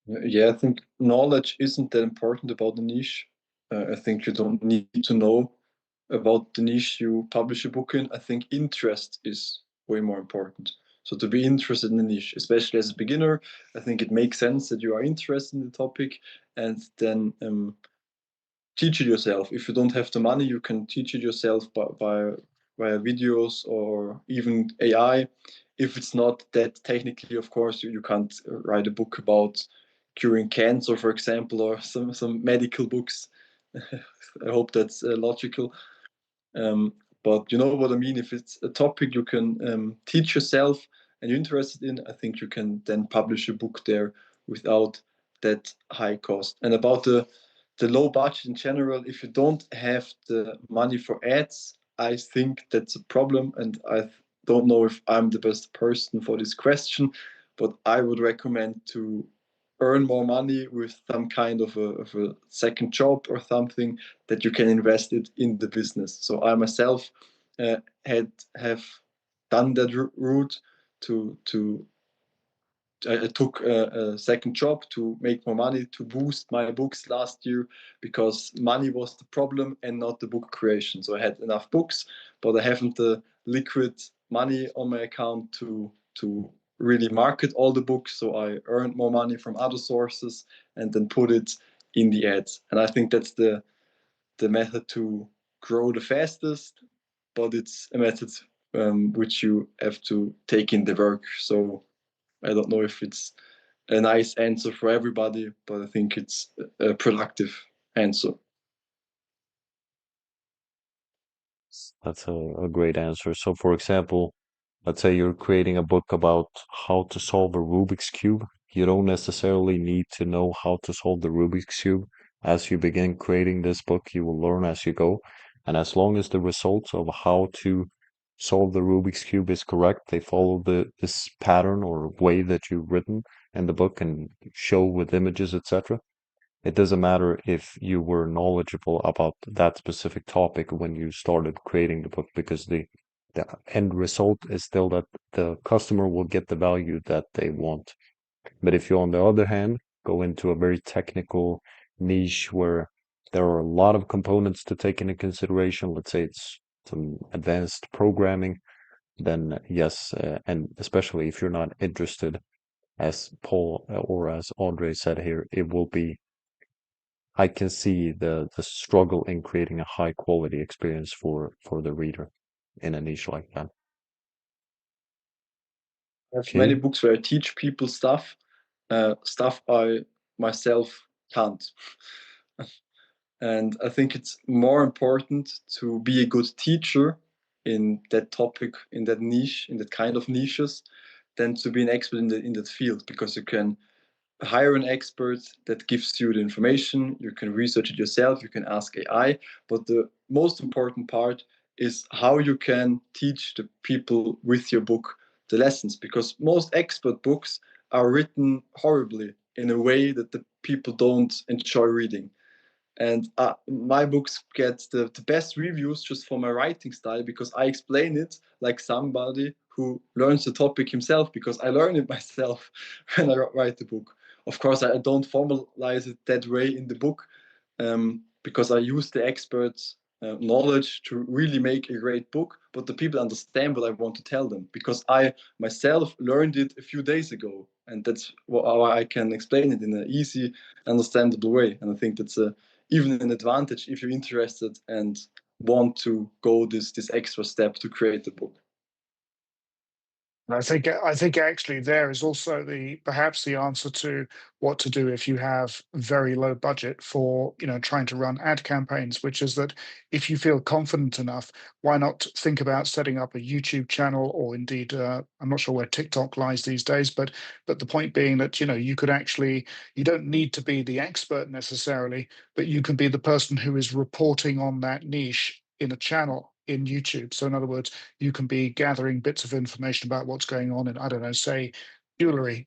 Yeah, I think knowledge isn't that important about the niche. I think you don't need to know about the niche you publish a book in. I think interest is way more important. So to be interested in the niche, especially as a beginner, I think it makes sense that you are interested in the topic and then teach it yourself. If you don't have the money, you can teach it yourself by via videos or even AI. If it's not that technically, of course, you can't write a book about curing cancer, for example, or some medical books. I hope that's logical. But you know what I mean? If it's a topic you can teach yourself and you're interested in, I think you can then publish a book there without that high cost. And about the low budget in general, if you don't have the money for ads, I think that's a problem. And I don't know if I'm the best person for this question, but I would recommend to earn more money with some kind of a second job or something that you can invest it in the business. So I myself have done that route to I took a second job to make more money to boost my books last year because money was the problem and not the book creation. So I had enough books, but I haven't the liquid money on my account to really market all the books. So I earned more money from other sources and then put it in the ads. And I think that's the method to grow the fastest, but it's a method which you have to take in the work. So I don't know if it's a nice answer for everybody, but I think it's a productive answer. That's a great answer. So, for example, let's say you're creating a book about how to solve a Rubik's Cube. You don't necessarily need to know how to solve the Rubik's Cube. As you begin creating this book, you will learn as you go. And as long as the results of how to solve the Rubik's Cube is correct, they follow this pattern or way that you've written in the book and show with images, etc. It doesn't matter if you were knowledgeable about that specific topic when you started creating the book, because the end result is still that the customer will get the value that they want. But if you, on the other hand, go into a very technical niche where there are a lot of components to take into consideration, let's say it's some advanced programming, then yes, and especially if you're not interested, as Paul or as Andre said here, it will be, I can see the struggle in creating a high quality experience for the reader in a niche like that. I have many books where I teach people stuff I myself can't. And I think it's more important to be a good teacher in that topic, in that niche, in that kind of niches, than to be an expert in that field, because you can hire an expert that gives you the information, you can research it yourself, you can ask AI, but the most important part is how you can teach the people with your book the lessons, because most expert books are written horribly in a way that the people don't enjoy reading. And my books get the best reviews just for my writing style, because I explain it like somebody who learns the topic himself, because I learn it myself when I write the book. Of course, I don't formalize it that way in the book, because I use the experts' knowledge to really make a great book, but the people understand what I want to tell them, because I myself learned it a few days ago, and that's how I can explain it in an easy, understandable way. And I think that's even an advantage if you're interested and want to go this extra step to create the book. I think actually there is also perhaps the answer to what to do if you have very low budget for trying to run ad campaigns, which is that if you feel confident enough, why not think about setting up a YouTube channel, or indeed I'm not sure where TikTok lies these days, but the point being that you could actually, you don't need to be the expert necessarily, but you can be the person who is reporting on that niche in a channel in YouTube. So in other words, you can be gathering bits of information about what's going on in, I don't know, say jewelry,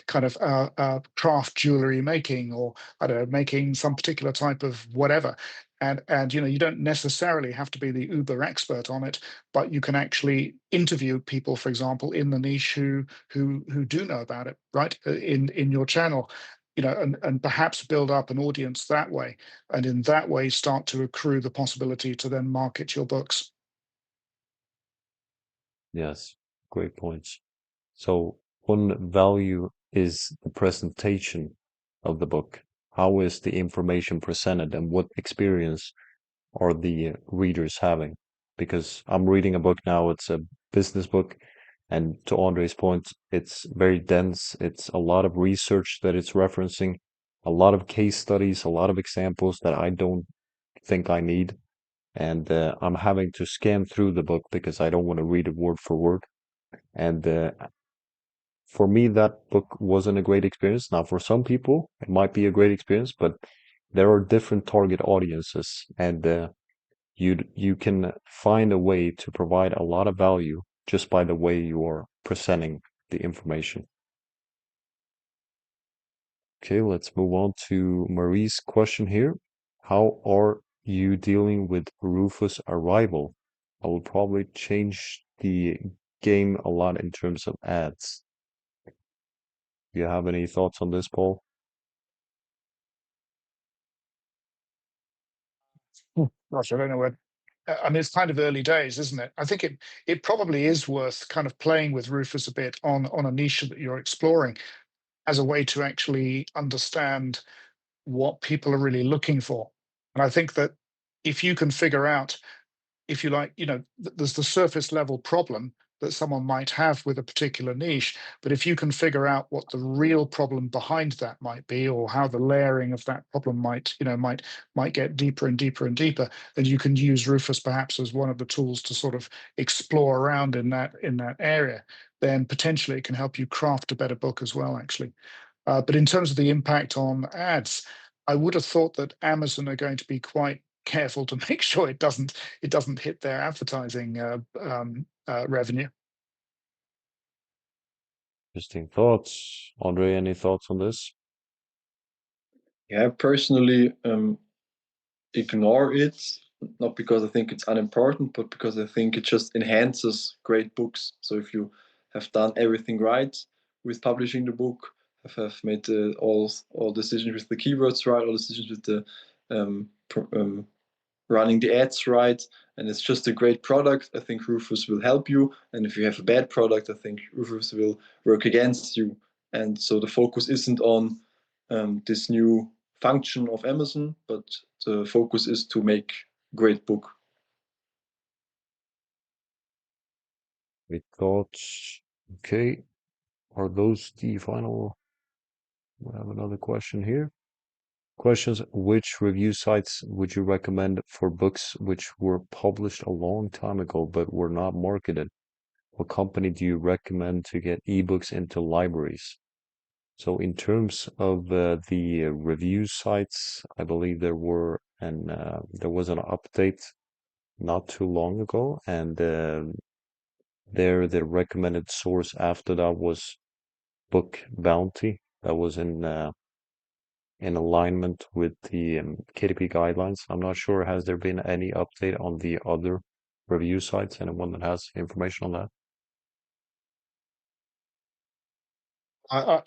kind of craft jewelry making, or I don't know, making some particular type of whatever. And you don't necessarily have to be the uber expert on it, but you can actually interview people, for example, in the niche who do know about it, right? In your channel, and perhaps build up an audience that way, and in that way start to accrue the possibility to then market your books. Yes, great points. So one value is the presentation of the book. How is the information presented and what experience are the readers having? Because I'm reading a book now, it's a business book, and to Andre's point, it's very dense. It's a lot of research that it's referencing, a lot of case studies, a lot of examples that I don't think I need. And I'm having to scan through the book because I don't want to read it word for word. And for me, that book wasn't a great experience. Now, for some people, it might be a great experience, but there are different target audiences, and you can find a way to provide a lot of value just by the way you are presenting the information. Okay, let's move on to Marie's question here. How are you dealing with Rufus' arrival? I will probably change the game a lot in terms of ads. Do you have any thoughts on this, Paul? Gosh, I don't know where. I mean, it's kind of early days, isn't it? I think it probably is worth kind of playing with Rufus a bit on a niche that you're exploring, as a way to actually understand what people are really looking for. And I think that if you can figure out, if you like, there's the surface level problem that someone might have with a particular niche, but if you can figure out what the real problem behind that might be, or how the layering of that problem might get deeper and deeper and deeper, then you can use Rufus perhaps as one of the tools to sort of explore around in that area. Then potentially it can help you craft a better book as well, actually. But in terms of the impact on ads, I would have thought that Amazon are going to be quite careful to make sure it doesn't hit their advertising revenue. Interesting thoughts. Andre, any thoughts on this? Yeah, I personally ignore it, not because I think it's unimportant, but because I think it just enhances great books. So if you have done everything right, with publishing the book, have made all decisions with the keywords right, all decisions with the running the ads right, and it's just a great product. I think Rufus will help you, and if you have a bad product, I think Rufus will work against you. And so the focus isn't on this new function of Amazon, but the focus is to make great book. Great thoughts. Okay, are those the final? We have another question here. Questions: which review sites would you recommend for books which were published a long time ago but were not marketed? What company do you recommend to get ebooks into libraries? So in terms of the review sites, I believe there was an update not too long ago, and the recommended source after that was Book Bounty. That was in alignment with the KDP guidelines. I'm not sure, has there been any update on the other review sites? Anyone that has information on that?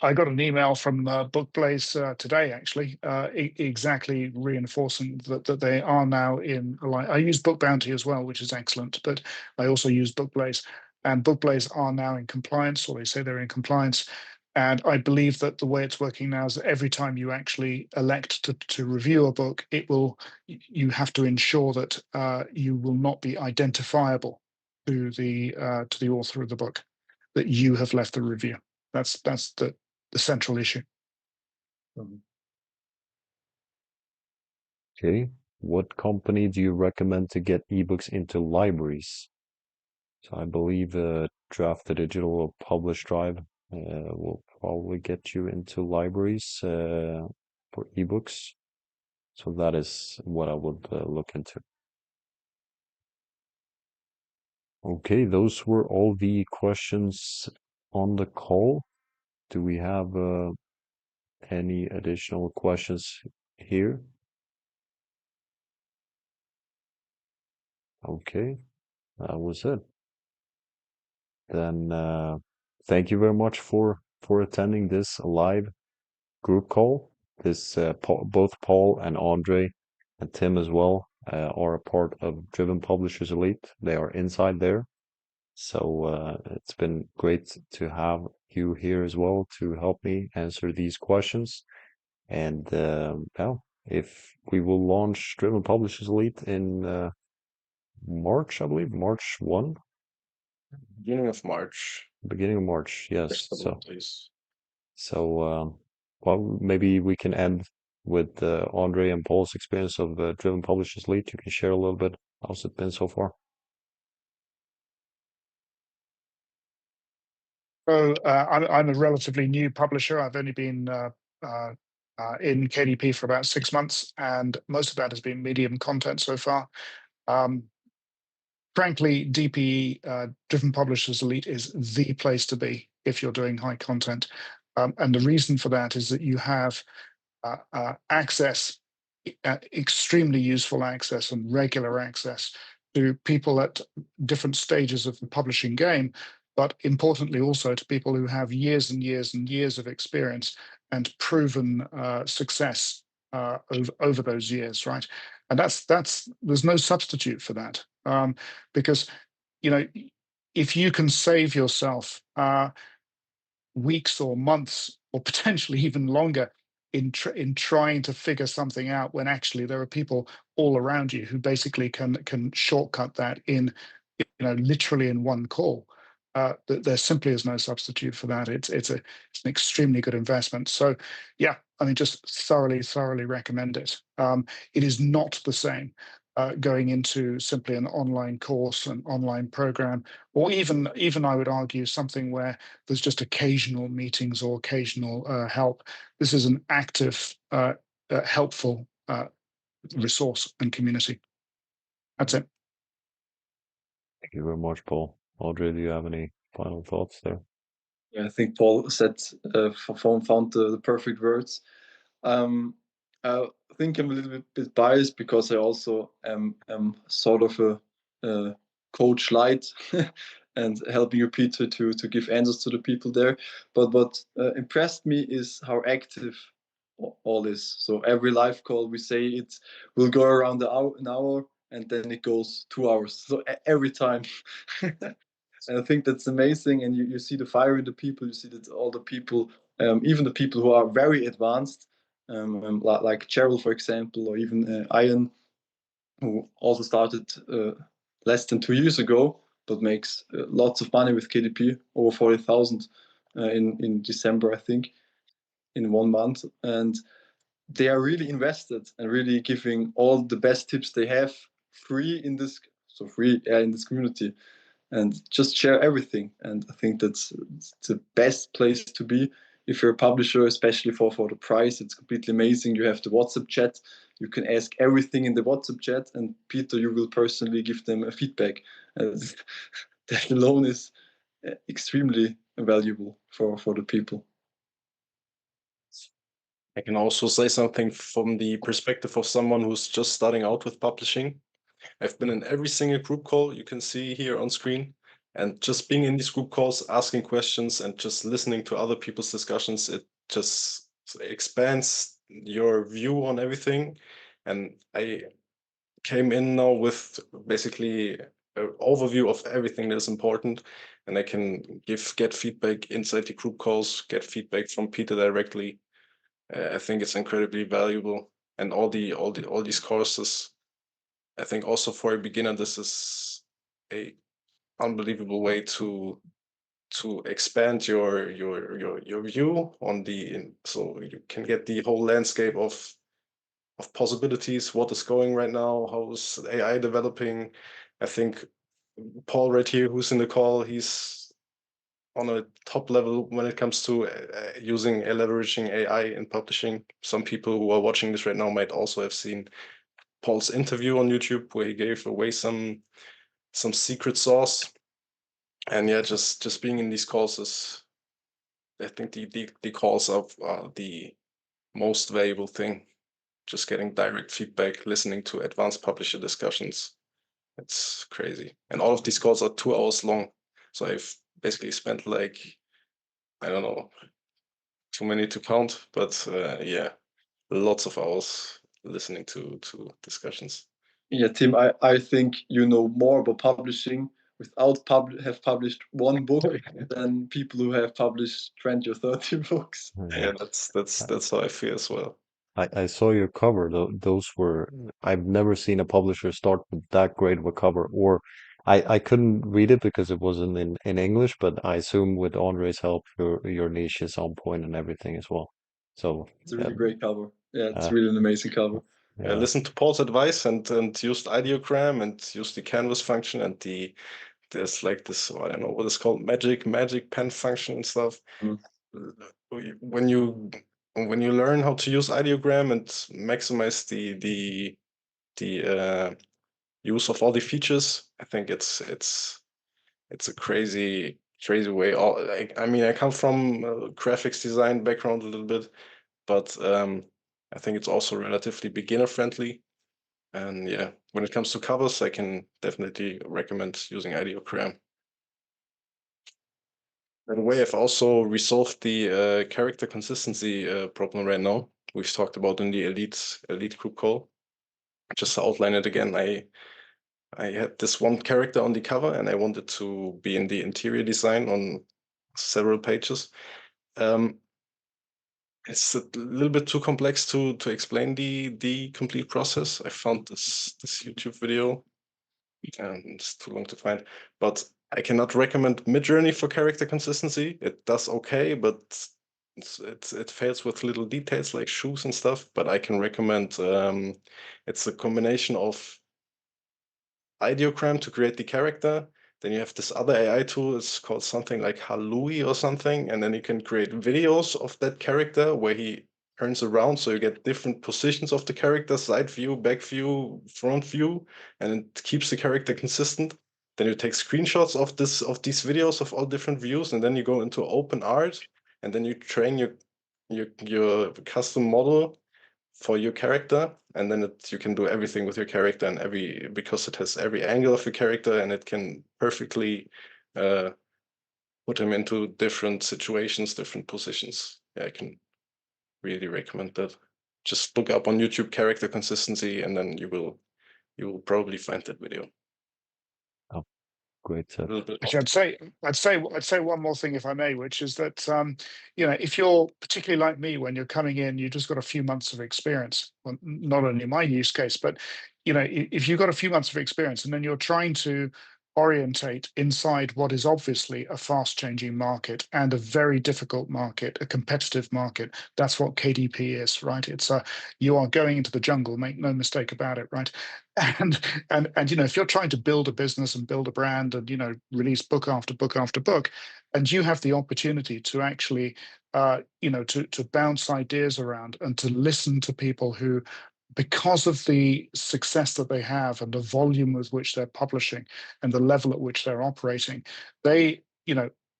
I got an email from Bookblaze today, actually, exactly reinforcing that they are now in alignment. I use Book Bounty as well, which is excellent, but I also use Bookblaze, and Bookblaze are now in compliance, or they say they're in compliance. And I believe that the way it's working now is that every time you actually elect to review a book, you have to ensure that you will not be identifiable to the author of the book, that you have left the review. That's the central issue. Okay. What company do you recommend to get ebooks into libraries? So I believe Draft Digital or Publish Drive will probably get you into libraries for ebooks. So that is what I would look into. Okay, those were all the questions on the call. Do we have any additional questions here? Okay, that was it. Then thank you very much for attending this live group call. This both Paul and Andre and Tim as well are a part of Driven Publishers Elite. They are inside there. So it's been great to have you here as well to help me answer these questions. And now, if we will launch Driven Publishers Elite in March, I believe, March 1. Beginning of March. Beginning of March, yes. Please. So well, maybe we can end with Andre and Paul's experience of Driven Publishers Elite. You can share a little bit. How's it been so far? So I'm a relatively new publisher. I've only been in KDP for about 6 months, and most of that has been medium content so far. Frankly, DPE, Driven Publishers Elite, is the place to be if you're doing high content. And the reason for that is that you have access, extremely useful access and regular access to people at different stages of the publishing game, but importantly also to people who have years and years and years of experience and proven success over those years, right? And there's no substitute for that, because if you can save yourself weeks or months or potentially even longer in trying to figure something out, when actually there are people all around you who basically can shortcut that in literally in one call. There simply is no substitute for that. It's an extremely good investment. So yeah, I mean, just thoroughly recommend it. It is not the same going into simply an online course, an online program, or even I would argue something where there's just occasional meetings or occasional help. This is an active, helpful resource and community. That's it. Thank you very much, Paul. Audrey, do you have any final thoughts there? Yeah, I think Paul found the perfect words. I think I'm a little bit biased because I also am sort of a coach light and helping you, Peter, to give answers to the people there. But what impressed me is how active all is. So every live call, we say it will go around an hour, and then it goes 2 hours. So every time. And I think that's amazing. And you see the fire in the people. You see that all the people, even the people who are very advanced, like Cheryl, for example, or even Ian, who also started less than 2 years ago, but makes lots of money with KDP, over 40,000 in December, I think, in 1 month. And they are really invested and really giving all the best tips they have free in this, in this community, and just share everything. And I think that's the best place to be if you're a publisher, especially for the price. It's completely amazing. You have the WhatsApp chat. You can ask everything in the WhatsApp chat, and Peter, you will personally give them a feedback. That alone is extremely valuable for the people. I can also say something from the perspective of someone who's just starting out with publishing. I've been in every single group call you can see here on screen, and just being in these group calls, asking questions and just listening to other people's discussions, it just expands your view on everything. And I came in now with basically an overview of everything that's important, and I can get feedback inside the group calls, get feedback from Peter directly. I think it's incredibly valuable, and all these courses, I think also for a beginner, this is a unbelievable way to expand your view on so you can get the whole landscape of possibilities, what is going right now, how is AI developing. I think Paul right here, who's in the call, he's on a top level when it comes to leveraging AI in publishing. Some people who are watching this right now might also have seen Paul's interview on YouTube where he gave away some secret sauce. And yeah, just being in these calls is, I think the calls are the most valuable thing. Just getting direct feedback, listening to advanced publisher discussions. It's crazy. And all of these calls are 2 hours long. So I've basically spent like, I don't know, too many to count, but yeah, lots of hours listening to discussions. Yeah, Tim, I think you know more about publishing without have published one book than people who have published 20 or 30 books. Yeah, that's how I feel as well. I saw your cover. Those were, I've never seen a publisher start with that great of a cover. Or I couldn't read it because it wasn't in English, but I assume with Andre's help, your niche is on point and everything as well. So It's a really great cover. Yeah, it's Uh, really an amazing cover. yeah. Listen to Paul's advice and used ideogram and used the canvas function and there's like this, I don't know what it's called, magic pen function and stuff. Mm. When you learn how to use ideogram and maximize the use of all the features, I think it's a crazy way. I mean, I come from a graphics design background a little bit, but I think it's also relatively beginner friendly. And yeah, when it comes to covers, I can definitely recommend using ideogram. By the way, I've also resolved the character consistency problem right now. We've talked about in the elite group call. Just to outline it again, I had this one character on the cover, and I wanted to be in the interior design on several pages. It's a little bit too complex to explain the complete process. I found this YouTube video, and it's too long to find. But I cannot recommend Midjourney for character consistency. It does okay, but it fails with little details like shoes and stuff. But I can recommend it's a combination of ideogram to create the character. Then you have this other AI tool, it's called something like Halui or something, and then you can create videos of that character where he turns around, so you get different positions of the character, side view, back view, front view, and it keeps the character consistent. Then you take screenshots of these videos of all different views, and then you go into open art, and then you train your custom model for your character, and then you can do everything with your character and because it has every angle of your character, and it can perfectly put him into different situations, different positions. Yeah, I can really recommend that. Just look up on YouTube character consistency, and then you will probably find that video. Great A tip. little bit Actually, I'd say one more thing, if I may, which is that if you're particularly like me, when you're coming in, you just got a few months of experience. Well, not only my use case, but if you've got a few months of experience, and then you're trying to orientate inside what is obviously a fast-changing market and a very difficult market, a competitive market. That's what KDP is, right? It's you are going into the jungle. Make no mistake about it, right? And if you're trying to build a business and build a brand and release book after book after book, and you have the opportunity to actually to bounce ideas around and to listen to people who, because of the success that they have and the volume with which they're publishing and the level at which they're operating,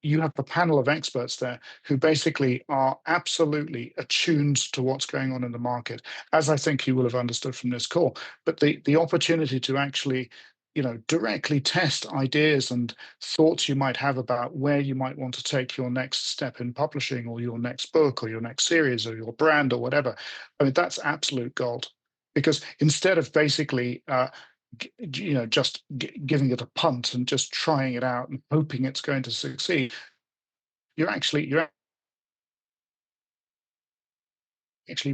you have a panel of experts there who basically are absolutely attuned to what's going on in the market, as I think you will have understood from this call. But the opportunity to actually directly test ideas and thoughts you might have about where you might want to take your next step in publishing, or your next book, or your next series, or your brand, or whatever. I mean, that's absolute gold. Because instead of basically just giving it a punt and just trying it out and hoping it's going to succeed, you're actually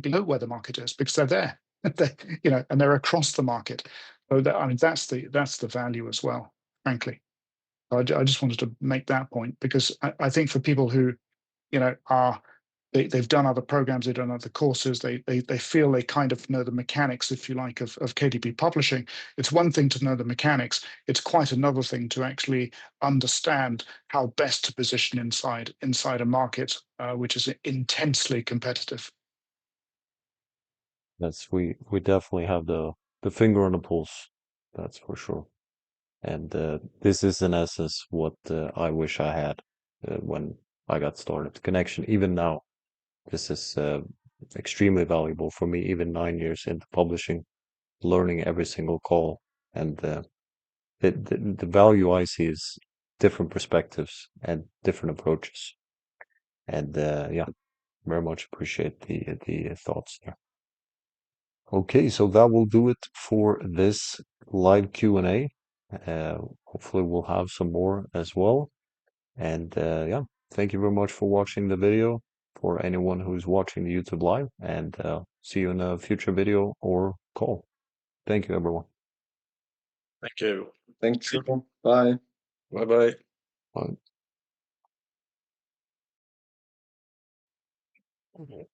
below where the market is, because they're there. And they're across the market. So that's the value as well, frankly. I just wanted to make that point, because I think for people who are they've done other programs, they've done other courses, they feel they kind of know the mechanics, if you like, of KDP publishing. It's one thing to know the mechanics. It's quite another thing to actually understand how best to position inside a market which is intensely competitive. We definitely have the finger on the pulse. That's for sure. And this is in essence what I wish I had when I got started. The connection, even now, this is extremely valuable for me. Even 9 years into publishing, learning every single call, and the value I see is different perspectives and different approaches. And yeah, very much appreciate the thoughts there. Okay, so that will do it for this live Q&A. Hopefully we'll have some more as well. And yeah, thank you very much for watching the video, for anyone who's watching the YouTube live, and see you in a future video or call. Thank you, everyone. Thank you. Thanks. Bye. Bye-bye. Bye.